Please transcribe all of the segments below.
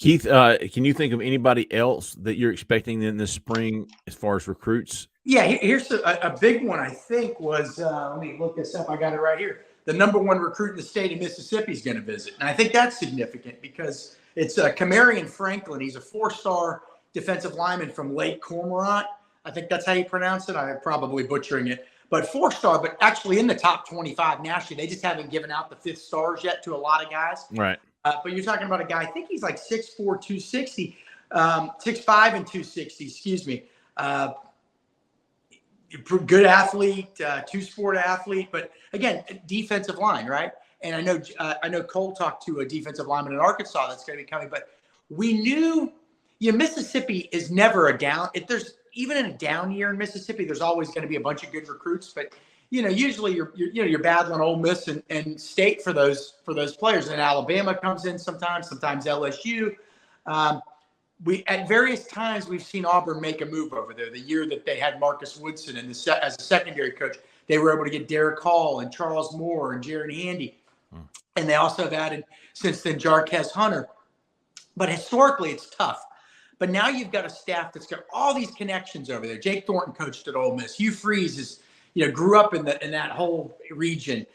Keith, can you think of anybody else that you're expecting in this spring as far as recruits? Yeah, here's a big one. I think was let me look this up. I got it right here. The number one recruit in the state of Mississippi is going to visit, and I think that's significant because it's Camarion Franklin. He's a 4-star defensive lineman from Lake Cormorant. I think that's how you pronounce it. I'm probably butchering it, but 4-star, but actually in the top 25 nationally. They just haven't given out the 5th stars yet to a lot of guys. Right. But you're talking about a guy. I think he's like 6'4", 260, 6'5", and 260. Excuse me. Good athlete, 2-sport athlete, but again, defensive line, right? And I know Cole talked to a defensive lineman in Arkansas that's going to be coming, but we knew, Mississippi is never a down. If there's even in a down year in Mississippi, there's always going to be a bunch of good recruits, but usually you're battling Ole Miss and State for those players, and Alabama comes in sometimes LSU. We at various times we've seen Auburn make a move over there. The year that they had Marcus Woodson as a secondary coach, they were able to get Derek Hall and Charles Moore and Jaron Handy, and they also have added since then Jarquez Hunter. But historically, it's tough. But now you've got a staff that's got all these connections over there. Jake Thornton coached at Ole Miss. Hugh Freeze is grew up in that whole region.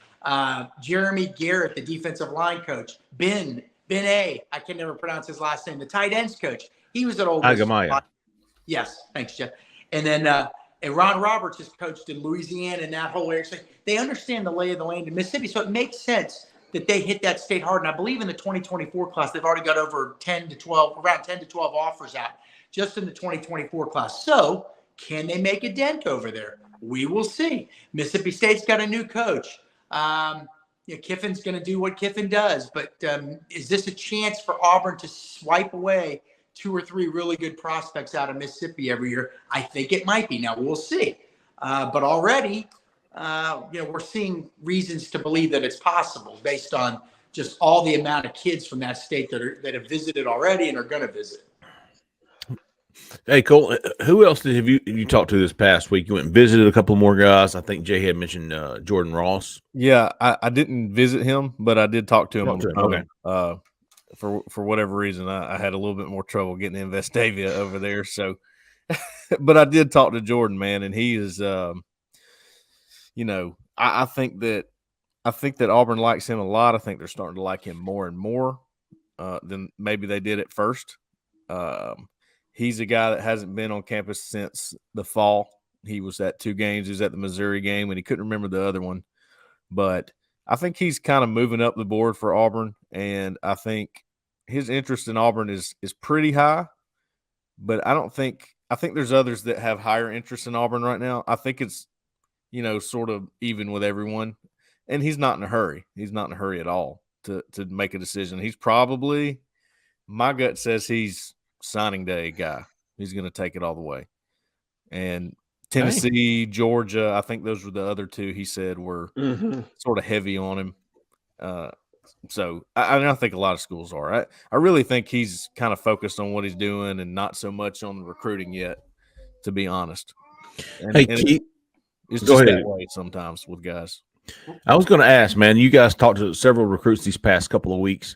Jeremy Garrett, the defensive line coach. Ben A. I can never pronounce his last name. The tight ends coach. He was at Ole Miss. Agamaya. Yes, thanks, Jeff. And then and Ron Roberts has coached in Louisiana and that whole area. So they understand the lay of the land in Mississippi. So it makes sense that they hit that state hard. And I believe in the 2024 class, they've already got around 10 to 12 offers out just in the 2024 class. So can they make a dent over there? We will see. Mississippi State's got a new coach. Kiffin's going to do what Kiffin does. But is this a chance for Auburn to swipe away 2 or 3 really good prospects out of Mississippi every year? I think it might be. Now, we'll see. But already, we're seeing reasons to believe that it's possible based on just all the amount of kids from that state that have visited already and are going to visit. Hey, Cole, who else have you talked to this past week? You went and visited a couple more guys. I think Jay had mentioned Jordan Ross. Yeah, I didn't visit him, but I did talk to him. Okay. For whatever reason, I had a little bit more trouble getting in Vestavia over there. So, but I did talk to Jordan, man, and he is, I think that Auburn likes him a lot. I think they're starting to like him more and more than maybe they did at first. He's a guy that hasn't been on campus since the fall. He was at 2 games. He was at the Missouri game, and he couldn't remember the other one. But I think he's kind of moving up the board for Auburn, and I think his interest in Auburn is pretty high. But I think there's others that have higher interest in Auburn right now. I think it's, sort of even with everyone. And he's not in a hurry. He's not in a hurry at all to make a decision. He's probably, my gut says he's signing day guy. He's going to take it all the way. And Tennessee, Georgia, I think those were the other 2 he said were sort of heavy on him. So I think a lot of schools are. I really think he's kind of focused on what he's doing and not so much on the recruiting yet, to be honest. Keith, it's just that way sometimes with guys. I was going to ask, man, you guys talked to several recruits these past couple of weeks.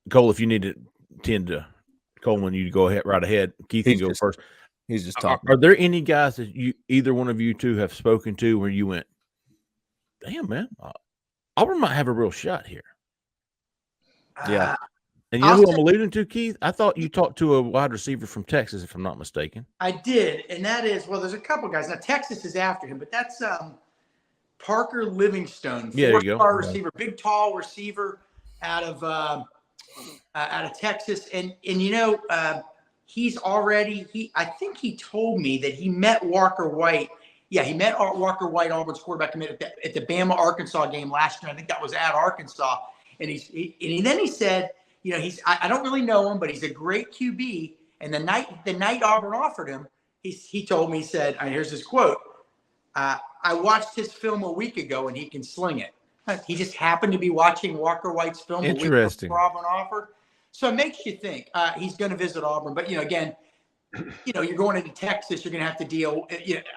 Cole, if you need to tend to Coleman, you go ahead right ahead. Keith can go first. He's just talking. Are there any guys that either one of you two have spoken to where you went, damn, man, Auburn might have a real shot here? Yeah. And you know who I'm alluding to, Keith? I thought you talked to a wide receiver from Texas, if I'm not mistaken. I did, and that is, there's a couple guys. Now, Texas is after him, but that's Parker Livingstone, 4-star receiver, big, tall receiver out of Texas. And he's already, I think he told me that he met Walker White. Yeah, he met Walker White, Auburn's quarterback commit at the Bama-Arkansas game last year. I think that was at Arkansas. And then he said, I don't really know him, but he's a great QB. And the night Auburn offered him, he told me, he said, here's his quote, I watched his film a week ago and he can sling it. He just happened to be watching Walker White's film a week before Auburn offered. So it makes you think he's going to visit Auburn. But, again, you're going into Texas, you're going to have to deal.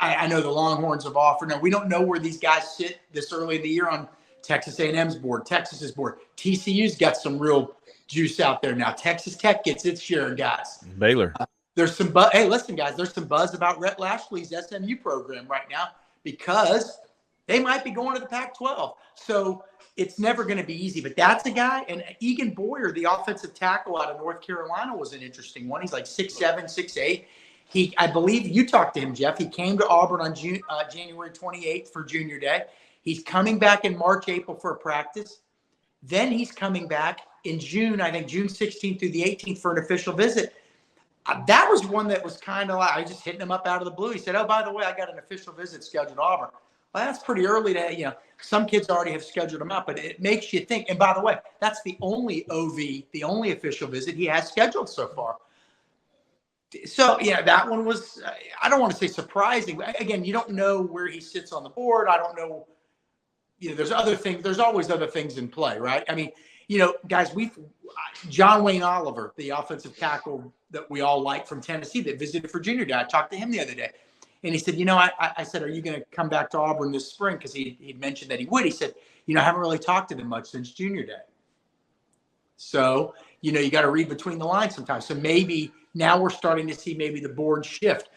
I know the Longhorns have offered. Now, we don't know where these guys sit this early in the year on Texas A&M's board, Texas's board. TCU's got some real juice out there now. Texas Tech gets its share of guys. Baylor. There's some buzz. Hey, listen, guys, there's some buzz about Rhett Lashley's SMU program right now because they might be going to the Pac-12. So it's never going to be easy. But that's a guy. And Egan Boyer, the offensive tackle out of North Carolina, was an interesting one. He's like 6'7", 6'8". I believe you talked to him, Jeff. He came to Auburn on January 28th for Junior Day. He's coming back in March, April for a practice. Then he's coming back in June, I think June 16th through the 18th for an official visit. That was one that was kind of like, I was just hitting him up out of the blue. He said, oh, by the way, I got an official visit scheduled to Auburn. Well, that's pretty early to, some kids already have scheduled them up, but it makes you think. And by the way, that's the only the only official visit he has scheduled so far. So, that one was, I don't want to say surprising, but again, you don't know where he sits on the board. I don't know, there's other things. There's always other things in play, right? I mean, guys, John Wayne Oliver, the offensive tackle that we all like from Tennessee that visited for Junior Day. I talked to him the other day. And he said, I said, are you going to come back to Auburn this spring? Because he'd mentioned that he would. He said, I haven't really talked to them much since Junior Day. So, you got to read between the lines sometimes. So maybe now we're starting to see maybe the board shift.